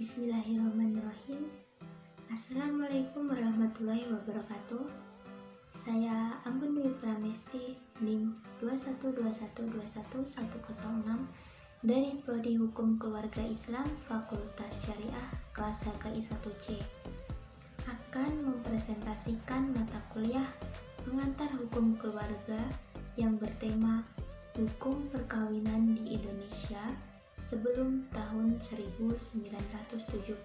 Bismillahirrahmanirrahim. Assalamualaikum warahmatullahi wabarakatuh. Saya Anggun Dwi Pramesti, NIM 212121106 dari Prodi Hukum Keluarga Islam Fakultas Syariah kelas HKI 1C akan mempresentasikan mata kuliah pengantar hukum keluarga yang bertema Hukum Perkawinan di Indonesia sebelum tahun 1974.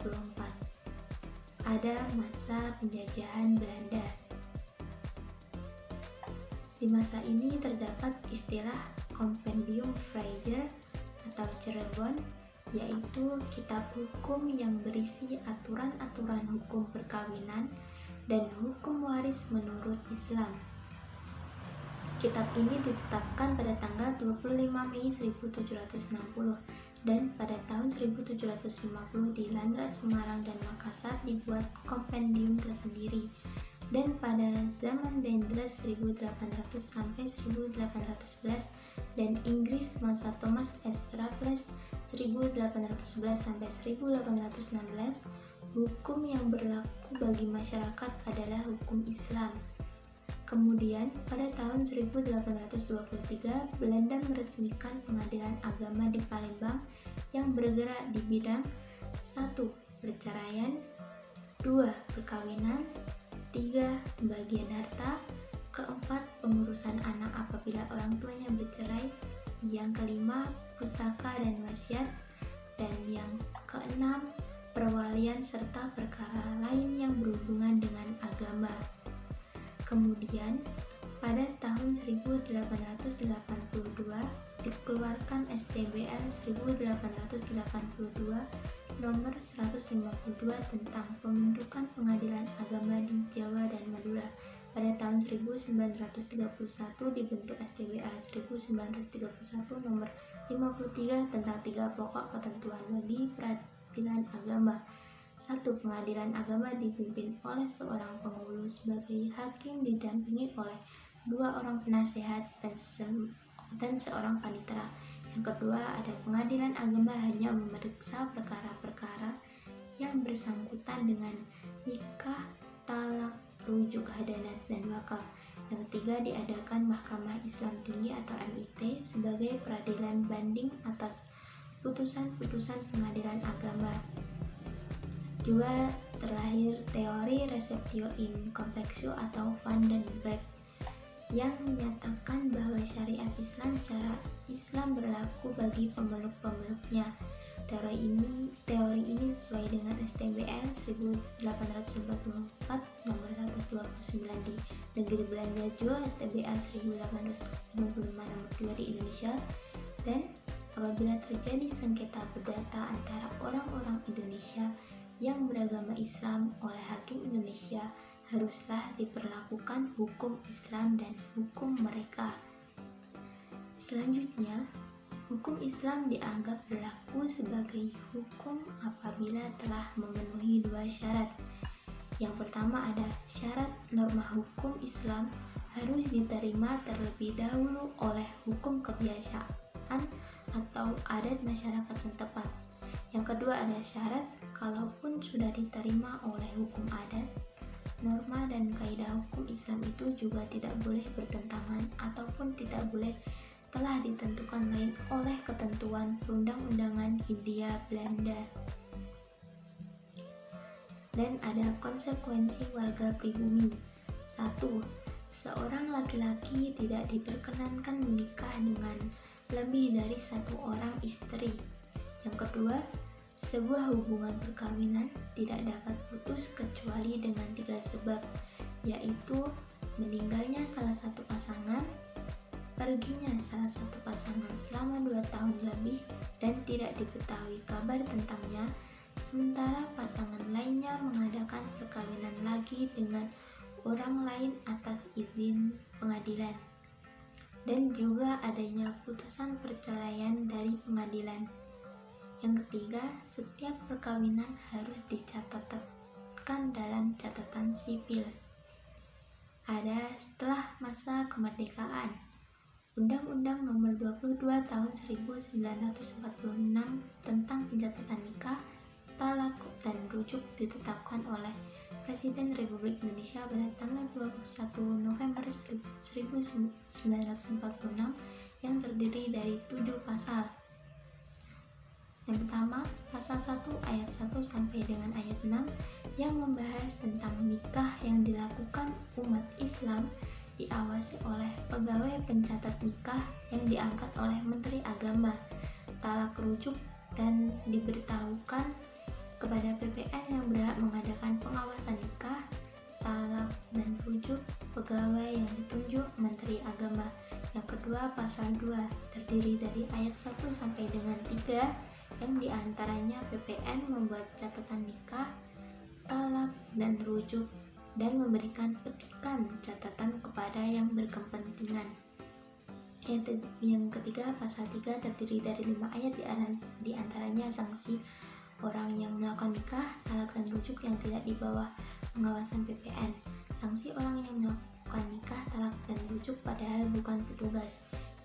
Ada masa penjajahan Belanda. Di masa ini terdapat istilah Compendium Fraser atau Cirebon, yaitu kitab hukum yang berisi aturan-aturan hukum perkawinan dan hukum waris menurut Islam. Kitab ini ditetapkan pada tanggal 25 Mei 1760 dan pada tahun 1750 di Landrat Semarang dan Makassar dibuat kompendium tersendiri, dan pada zaman Dendles 1800 sampai 1811 dan Inggris masa Thomas S. Raffles 1811 sampai 1816, hukum yang berlaku bagi masyarakat adalah hukum Islam. Kemudian, pada tahun 1823, Belanda meresmikan pengadilan agama di Palembang yang bergerak di bidang 1. Perceraian, 2. Perkawinan, 3. Pembagian harta, 4. Pengurusan anak apabila orang tuanya bercerai, yang kelima pusaka dan wasiat, dan yang keenam perwalian serta perkara lain yang berhubungan dengan agama. Kemudian, pada tahun 1882 dikeluarkan STBL 1882 nomor 152 tentang pembentukan pengadilan agama di Jawa dan Madura. Pada tahun 1931 dibentuk STBL 1931 nomor 53 tentang 3 pokok ketentuan bagi peradilan agama. 1. Pengadilan agama dipimpin oleh seorang penghulu sebagai hakim didampingi oleh 2 orang penasehat dan seorang panitera. Yang kedua, ada pengadilan agama hanya memeriksa perkara-perkara yang bersangkutan dengan nikah, talak, rujuk hadanat, dan wakaf. Yang ketiga, diadakan Mahkamah Islam Tinggi atau MIT sebagai peradilan banding atas putusan-putusan pengadilan agama. Juga terlahir teori receptio in complexio atau Van den Broek yang menyatakan bahwa syariat Islam secara Islam berlaku bagi pemeluk-pemeluknya. Teori ini sesuai dengan STBL 1844 nomor 129 di negeri Belanda, juga STBL 1855 nomor 2 di Indonesia. Dan apabila terjadi sengketa perdata antara orang-orang Indonesia yang beragama Islam oleh hakim Indonesia, haruslah diperlakukan hukum Islam dan hukum mereka. Selanjutnya, hukum Islam dianggap berlaku sebagai hukum apabila telah memenuhi 2 syarat. Yang pertama, ada syarat norma hukum Islam harus diterima terlebih dahulu oleh hukum kebiasaan atau adat masyarakat setempat. Yang kedua, ada syarat kalaupun sudah diterima oleh hukum adat, norma dan kaidah hukum Islam itu juga tidak boleh bertentangan ataupun tidak boleh telah ditentukan lain oleh ketentuan perundang-undangan Hindia Belanda. Dan ada konsekuensi warga pribumi. 1. Seorang laki-laki tidak diperkenankan menikah dengan lebih dari 1 orang istri. Yang kedua, sebuah hubungan perkawinan tidak dapat putus kecuali dengan 3 sebab, yaitu meninggalnya salah satu pasangan, perginya salah satu pasangan selama 2 tahun lebih dan tidak diketahui kabar tentangnya, sementara pasangan lainnya mengadakan perkawinan lagi dengan orang lain atas izin pengadilan, dan juga adanya putusan perceraian dari pengadilan. Yang ketiga, setiap perkawinan harus dicatatkan dalam catatan sipil. Ada setelah masa kemerdekaan, Undang-Undang Nomor 22 Tahun 1946 tentang pencatatan nikah talak dan rujuk ditetapkan oleh Presiden Republik Indonesia pada tanggal 21 November 1946 yang terdiri dari 7 pasal. Yang pertama, pasal 1 ayat 1 sampai dengan ayat 6 yang membahas tentang nikah yang dilakukan umat Islam diawasi oleh pegawai pencatat nikah yang diangkat oleh Menteri Agama, talak rujuk, dan diberitahukan kepada PPN yang berhak mengadakan pengawasan nikah, talak, dan rujuk pegawai yang ditunjuk Menteri Agama. Yang kedua, pasal 2 terdiri dari ayat 1 sampai dengan 3 yang diantaranya PPN membuat catatan nikah, talak, dan rujuk dan memberikan petikan catatan kepada yang berkepentingan. Yang ketiga, pasal 3 terdiri dari 5 ayat diantaranya sanksi orang yang melakukan nikah, talak, dan rujuk yang tidak di bawah pengawasan PPN, sanksi orang yang melakukan nikah, talak, dan rujuk padahal bukan petugas.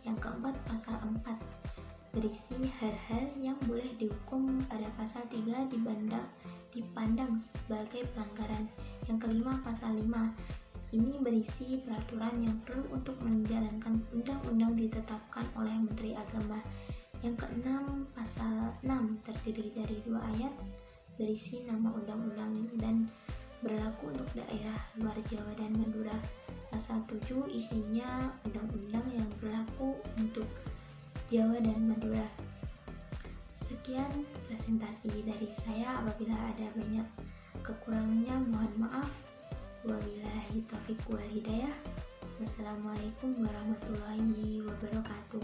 Yang keempat, pasal 4 berisi hal-hal yang boleh dihukum pada pasal 3 dipandang sebagai pelanggaran. Yang kelima, pasal 5 ini berisi peraturan yang perlu untuk menjalankan undang-undang ditetapkan oleh Menteri Agama. Yang keenam, pasal 6 terdiri dari 2 ayat berisi nama undang-undang dan berlaku untuk daerah luar Jawa dan Madura. Pasal 7 isinya undang-undang yang berlaku untuk Jawa dan Madura. Sekian presentasi dari saya. Apabila ada banyak kekurangannya mohon maaf. Wabillahi taufiq wal hidayah. Wassalamualaikum warahmatullahi wabarakatuh.